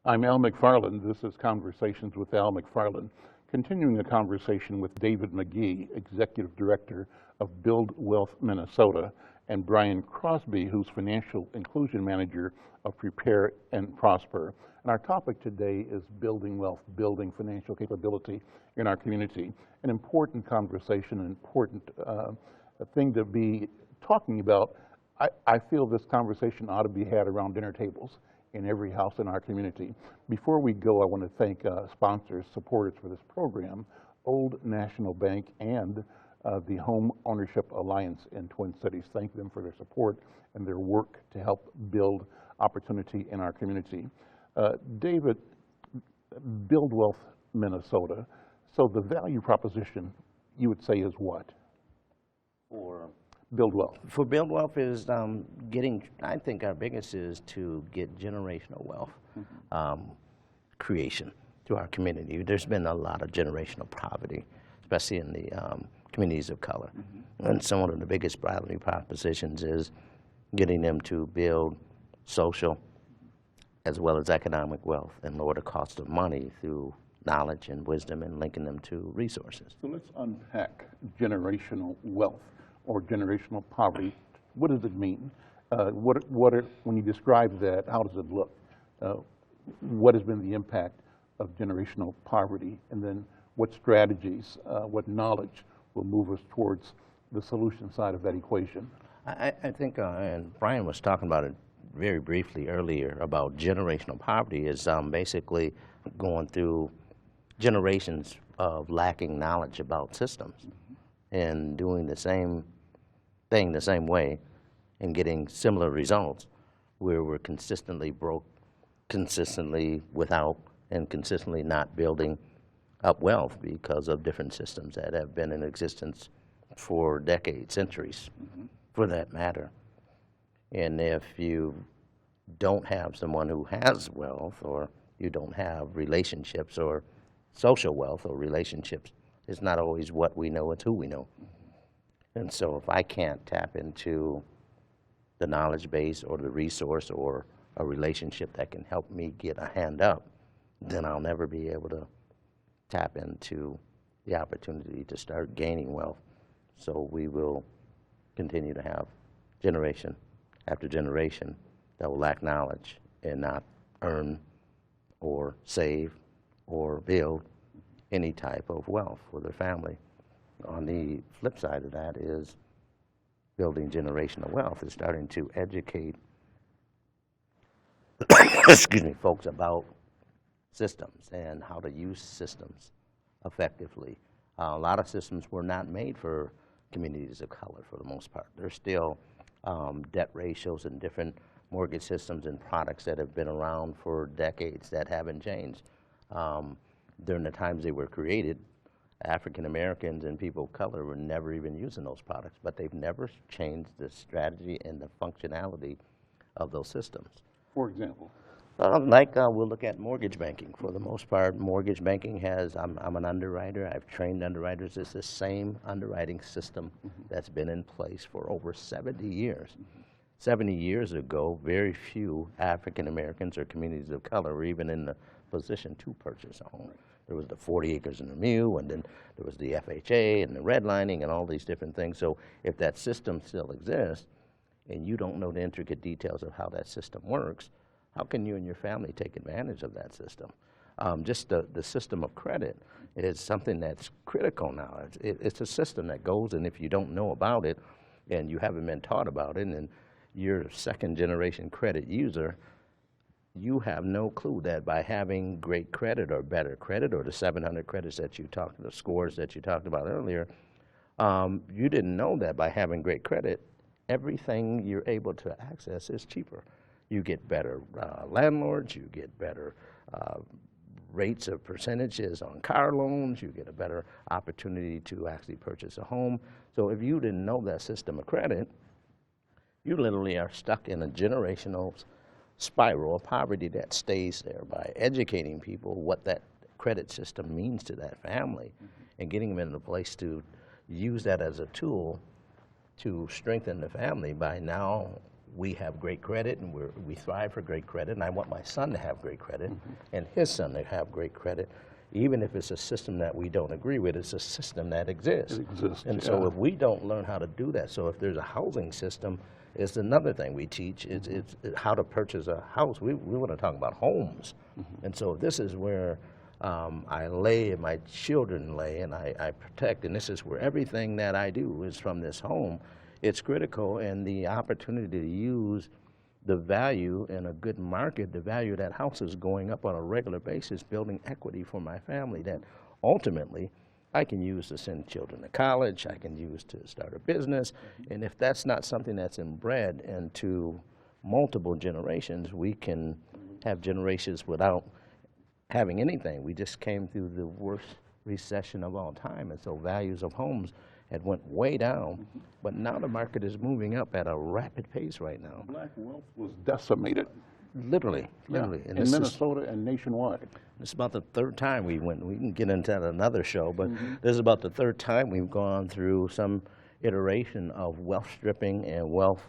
I'm Al McFarlane. This is Conversations with Al McFarlane, continuing a conversation with David McGee, Executive Director of Build Wealth Minnesota, and Bryan Crosby, who's Financial Inclusion Manager of Prepare and Prosper. And our topic today is building wealth, building financial capability in our community. An important conversation, an important thing to be talking about. I feel this conversation ought to be had around dinner tables in every house in our community. Before we go, I want to thank sponsors, supporters for this program, Old National Bank and the Home Ownership Alliance in Twin Cities. Thank them for their support and their work to help build opportunity in our community. David, Build Wealth Minnesota. So the value proposition, you would say, is what? For Build Wealth. For Build Wealth is I think our biggest is to get generational wealth creation to our community. There's been a lot of generational poverty, especially in the communities of color. And some of the biggest value propositions is getting them to build social as well as economic wealth and lower the cost of money through knowledge and wisdom and linking them to resources. So let's unpack generational wealth or generational poverty. What does it mean? When you describe that, how does it look? What has been the impact of generational poverty? And then what strategies, what knowledge will move us towards the solution side of that equation? I think, and Bryan was talking about it very briefly earlier, about generational poverty is basically going through generations of lacking knowledge about systems and doing the same thing the same way and getting similar results where we're consistently broke, consistently without, and consistently not building up wealth because of different systems that have been in existence for decades, centuries, for that matter. And if you don't have someone who has wealth, or you don't have relationships or social wealth or relationships, it's not always what we know, it's who we know. And so if I can't tap into the knowledge base or the resource or a relationship that can help me get a hand up, then I'll never be able to tap into the opportunity to start gaining wealth. So we will continue to have generation after generation that will lack knowledge and not earn or save or build any type of wealth for their family. On the flip side of that is building generational wealth is starting to educate excuse me, folks about systems and how to use systems effectively. A lot of systems were not made for communities of color for the most part. There's still debt ratios and different mortgage systems and products that have been around for decades that haven't changed. During the times they were created, African Americans and people of color were never even using those products, but they've never changed the strategy and the functionality of those systems. For example? We'll look at mortgage banking. For the most part, mortgage banking has, I'm an underwriter, I've trained underwriters. It's the same underwriting system that's been in place for over 70 years. 70 years ago, very few African Americans or communities of color were even in the position to purchase a home. There was the 40 acres and a mule, and then there was the FHA and the redlining and all these different things. So if that system still exists and you don't know the intricate details of how that system works, how can you and your family take advantage of that system? Just the system of credit is something that's critical now. It's a system that goes, and if you don't know about it and you haven't been taught about it, and you're a second-generation credit user, you have no clue that by having great credit or better credit or the 700 credits that you talked, the scores that you talked about earlier, you didn't know that by having great credit, everything you're able to access is cheaper. You get better landlords, you get better rates of percentages on car loans, you get a better opportunity to actually purchase a home. So if you didn't know that system of credit, you literally are stuck in a generational spiral of poverty that stays there. By educating people what that credit system means to that family and getting them in a place to use that as a tool to strengthen the family by now we have great credit and we thrive for great credit, and I want my son to have great credit and his son to have great credit. Even if it's a system that we don't agree with, it's a system that exists. It exists, and so if we don't learn how to do that, so if there's a housing system, it's another thing we teach. It's how to purchase a house. We want to talk about homes. And so this is where I lay and my children lay and I protect, and this is where everything that I do is from this home. It's critical, and the opportunity to use the value in a good market, the value of that house is going up on a regular basis, building equity for my family that ultimately I can use to send children to college, I can use to start a business, and if that's not something that's inbred into multiple generations, we can have generations without having anything. We just came through the worst recession of all time, and so values of homes had went way down, but now the market is moving up at a rapid pace right now. Black wealth was decimated. Literally. And in Minnesota and nationwide. It's about the third time we went. We can get into that another show, but this is about the third time we've gone through some iteration of wealth stripping and wealth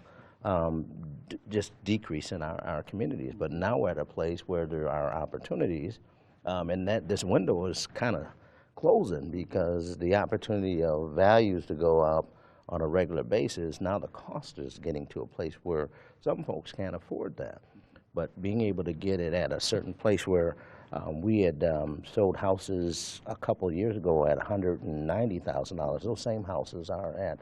just decrease in our communities. But now we're at a place where there are opportunities, and that this window is kind of closing because the opportunity of values to go up on a regular basis, now the cost is getting to a place where some folks can't afford that. But being able to get it at a certain place where we had sold houses a couple of years ago at $190,000. Those same houses are at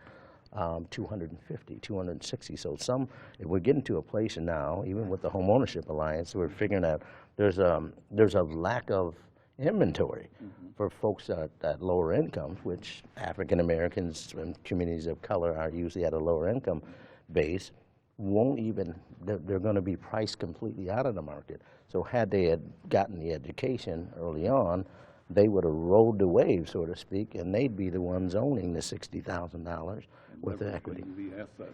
$250,000, $260,000. So we're getting to a place now, even with the Home Ownership Alliance, we're figuring out there's a lack of inventory for folks at lower incomes, which African Americans and communities of color are usually at a lower income base, they're going to be priced completely out of the market. So had they had gotten the education early on, they would have rode the wave, so to speak, and they'd be the ones owning the $60,000 worth of equity. The asset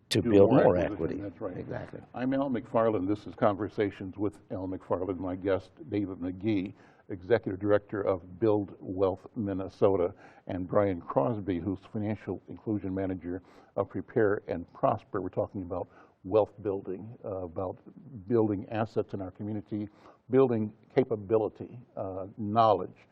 to build more acquisition. equity. That's right. Exactly. I'm Al McFarlane. This is Conversations with Al McFarlane. My guest, David McGee, Executive Director of Build Wealth Minnesota, and Bryan Crosby, who's Financial Inclusion Manager of Prepare and Prosper. We're talking about wealth building, about building assets in our community, building capability, knowledge,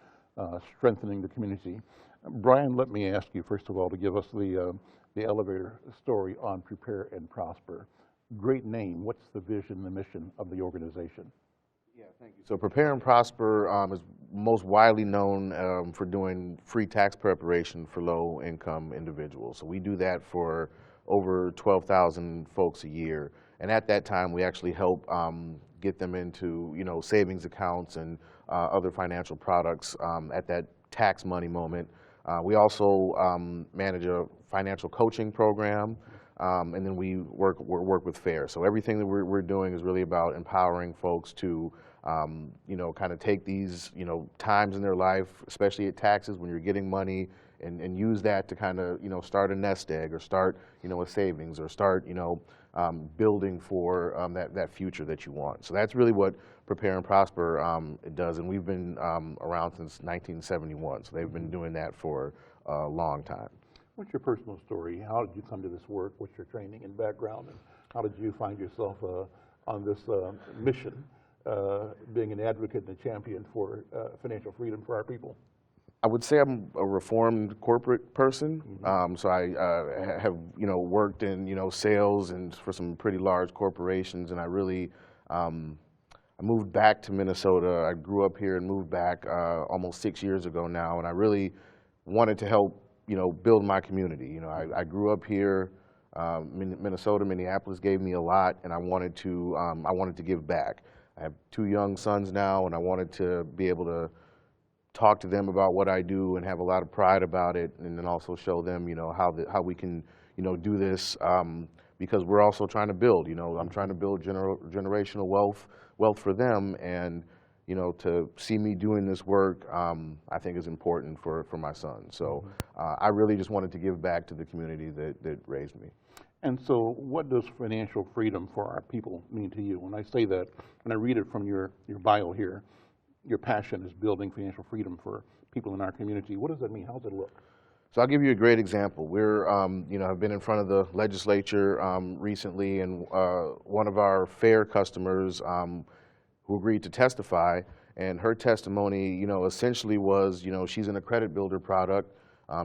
strengthening the community. Bryan, let me ask you, first of all, to give us the elevator story on Prepare and Prosper. Great name. What's the vision, the mission of the organization? Yeah, thank you. So Prepare and Prosper is most widely known for doing free tax preparation for low-income individuals. So we do that for over 12,000 folks a year. And at that time, we actually help get them into savings accounts and other financial products at that tax money moment. We also manage a financial coaching program. And then we work with FAIR. So everything that we're doing is really about empowering folks to, kind of take these, times in their life, especially at taxes when you're getting money, and use that to kind of, start a nest egg or start, a savings or start, building for that future that you want. So that's really what Prepare and Prosper does, and we've been around since 1971. So they've been doing that for a long time. What's your personal story? How did you come to this work? What's your training and background? And how did you find yourself on this mission, being an advocate and a champion for financial freedom for our people? I would say I'm a reformed corporate person. So I have, worked in, sales and for some pretty large corporations. And I really, I moved back to Minnesota. I grew up here and moved back almost 6 years ago now. And I really wanted to help build my community. I grew up here, Minnesota, Minneapolis gave me a lot, and I wanted to give back. I have 2 young sons now, and I wanted to be able to talk to them about what I do and have a lot of pride about it, and then also show them, how we can, do this, because we're also trying to build. I'm trying to build generational wealth for them, and to see me doing this work, I think is important for my son. So I really just wanted to give back to the community that raised me. And so what does financial freedom for our people mean to you? When I say that, when I read it from your bio here, your passion is building financial freedom for people in our community. What does that mean? How does it look? So I'll give you a great example. We're, you know, I've been in front of the legislature recently, and one of our fair customers who agreed to testify, and her testimony, you know, essentially was, you know, she's in a credit builder product.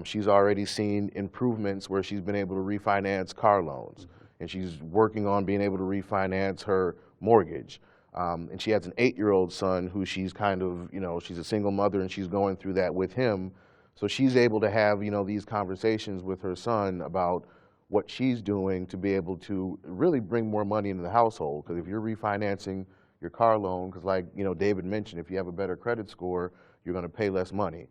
She's already seen improvements where she's been able to refinance car loans, and she's working on being able to refinance her mortgage. And she has an 8-year-old son who she's kind of, you know, she's a single mother and she's going through that with him. So she's able to have, you know, these conversations with her son about what she's doing to be able to really bring more money into the household. Because if you're refinancing your car loan, because like, you know, David mentioned, if you have a better credit score, you're going to pay less money.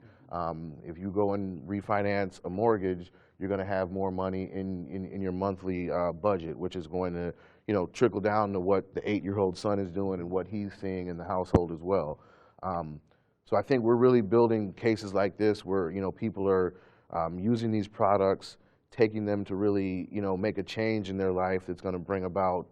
If you go and refinance a mortgage, you're going to have more money in your monthly budget, which is going to, you know, trickle down to what the 8-year-old son is doing and what he's seeing in the household as well. So I think we're really building cases like this where, you know, people are using these products, taking them to really, you know, make a change in their life that's going to bring about,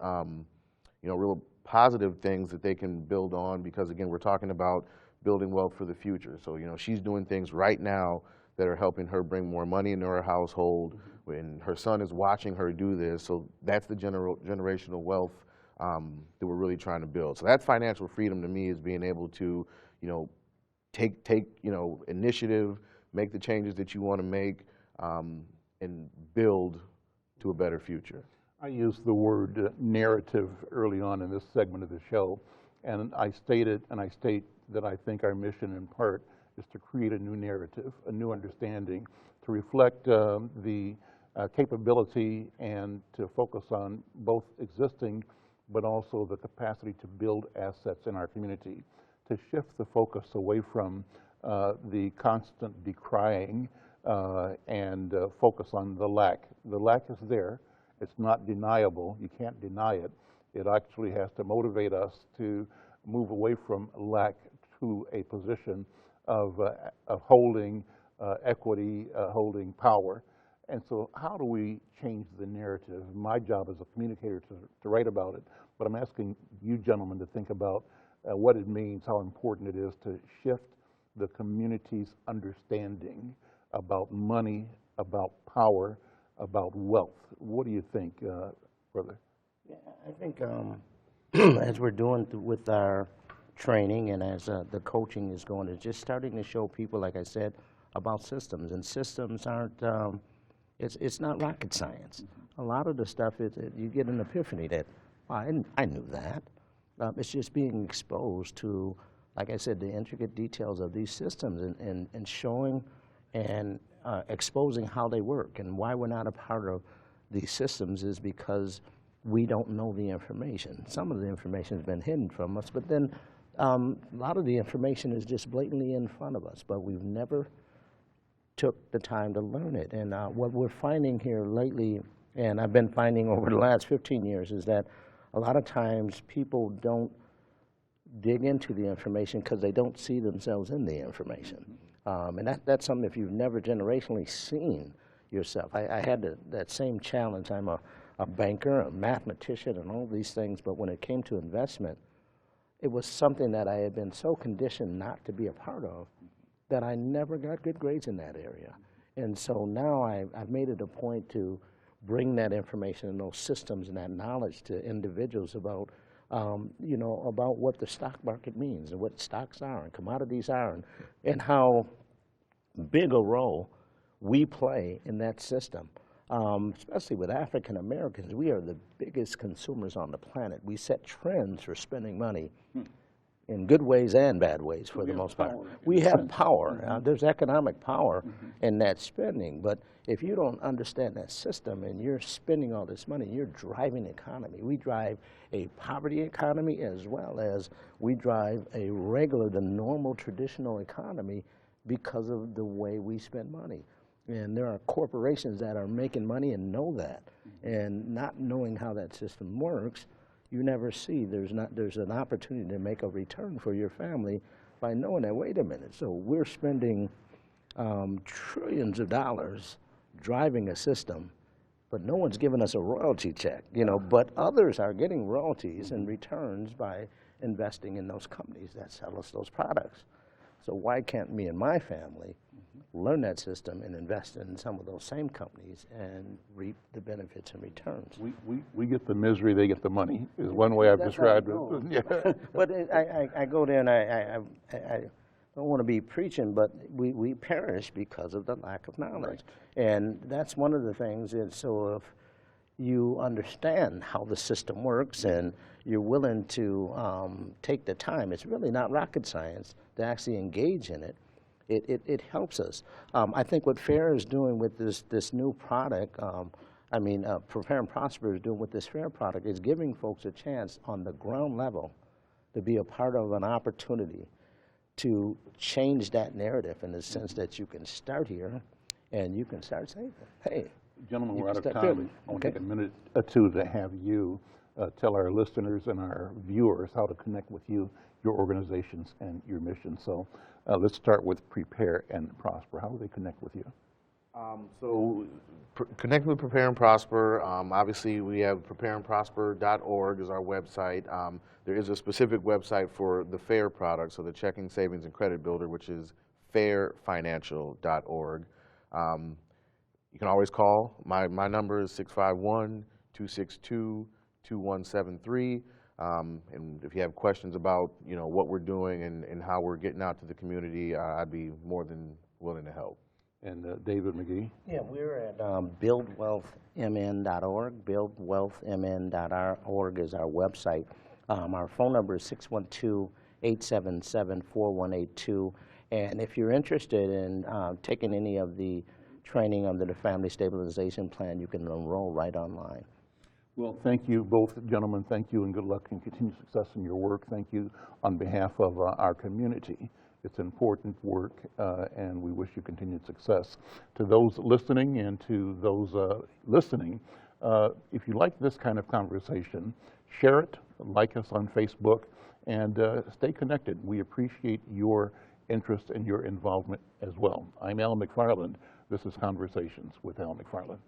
you know, real positive things that they can build on, because again, we're talking about building wealth for the future. So, you know, she's doing things right now that are helping her bring more money into her household, and her son is watching her do this. So that's the generational wealth that we're really trying to build. So that's financial freedom to me, is being able to, you know, take you know, initiative, make the changes that you want to make, and build to a better future. I used the word narrative early on in this segment of the show, and I stated, and I state that I think our mission in part is to create a new narrative, a new understanding, to reflect the capability and to focus on both existing but also the capacity to build assets in our community, to shift the focus away from the constant decrying and focus on the lack. The lack is there. It's not deniable. You can't deny it. It actually has to motivate us to move away from lack to a position of holding equity, holding power. And so how do we change the narrative? My job as a communicator to write about it, but I'm asking you gentlemen to think about what it means, how important it is to shift the community's understanding about money, about power, about wealth. What do you think, brother? Yeah, I think as we're doing with our training and as the coaching is going, it's just starting to show people, like I said, about systems. And systems aren't, it's not rocket science. A lot of the stuff, you get an epiphany that, well, I knew that. It's just being exposed to, like I said, the intricate details of these systems and showing and exposing how they work. And why we're not a part of these systems is because we don't know the information. Some of the information has been hidden from us, but then a lot of the information is just blatantly in front of us, but we've never took the time to learn it. And what we're finding here lately, and I've been finding over the last 15 years, is that a lot of times people don't dig into the information because they don't see themselves in the information. And that's something, if you've never generationally seen yourself. I had that same challenge. I'm a banker, a mathematician, and all these things, but when it came to investment, it was something that I had been so conditioned not to be a part of that I never got good grades in that area. And so now I've made it a point to bring that information and those systems and that knowledge to individuals about, you know, about what the stock market means and what stocks are and commodities are, and how big a role we play in that system. Especially with African Americans, we are the biggest consumers on the planet. We set trends for spending money in good ways and bad ways for the most part. We have power. There's economic power in that spending, but if you don't understand that system and you're spending all this money, you're driving the economy. We drive a poverty economy as well as we drive a regular, the normal, traditional economy because of the way we spend money. And there are corporations that are making money and know that, and not knowing how that system works, you never see there's an opportunity to make a return for your family by knowing that, wait a minute, so we're spending trillions of dollars driving a system, but no one's giving us a royalty check, you know, but others are getting royalties and returns by investing in those companies that sell us those products. So why can't me and my family learn that system and invest in some of those same companies and reap the benefits and returns. We get the misery, they get the money, is one way I've described it. Yeah. But I go there and I don't want to be preaching, but we perish because of the lack of knowledge. Right. And that's one of the things. And so if you understand how the system works and you're willing to take the time, it's really not rocket science to actually engage in it. It helps us. I think what FAIR is doing with this new product, Prepare and Prosper is doing with this FAIR product, is giving folks a chance on the ground level to be a part of an opportunity to change that narrative in the sense that you can start here and you can start saving. Hey, gentlemen, we're out of time. I want to take a minute or two to have you tell our listeners and our viewers how to connect with you, your organizations, and your mission. So let's start with Prepare and Prosper. How do they connect with you? Connect with Prepare and Prosper. Obviously, we have prepareandprosper.org is our website. There is a specific website for the FAIR product, so the Checking, Savings, and Credit Builder, which is fairfinancial.org. You can always call. My number is 651-262-2173. And if you have questions about what we're doing and how we're getting out to the community, I'd be more than willing to help. And David McGee? Yeah, we're at buildwealthmn.org. Buildwealthmn.org is our website. Our phone number is 612-877-4182. And if you're interested in taking any of the training under the Family Stabilization Plan, you can enroll right online. Well, thank you both gentlemen. Thank you and good luck and continued success in your work. Thank you on behalf of our community. It's important work and we wish you continued success. To those listening and to those listening, if you like this kind of conversation, share it, like us on Facebook, and stay connected. We appreciate your interest and your involvement as well. I'm Al McFarlane. This is Conversations with Al McFarlane.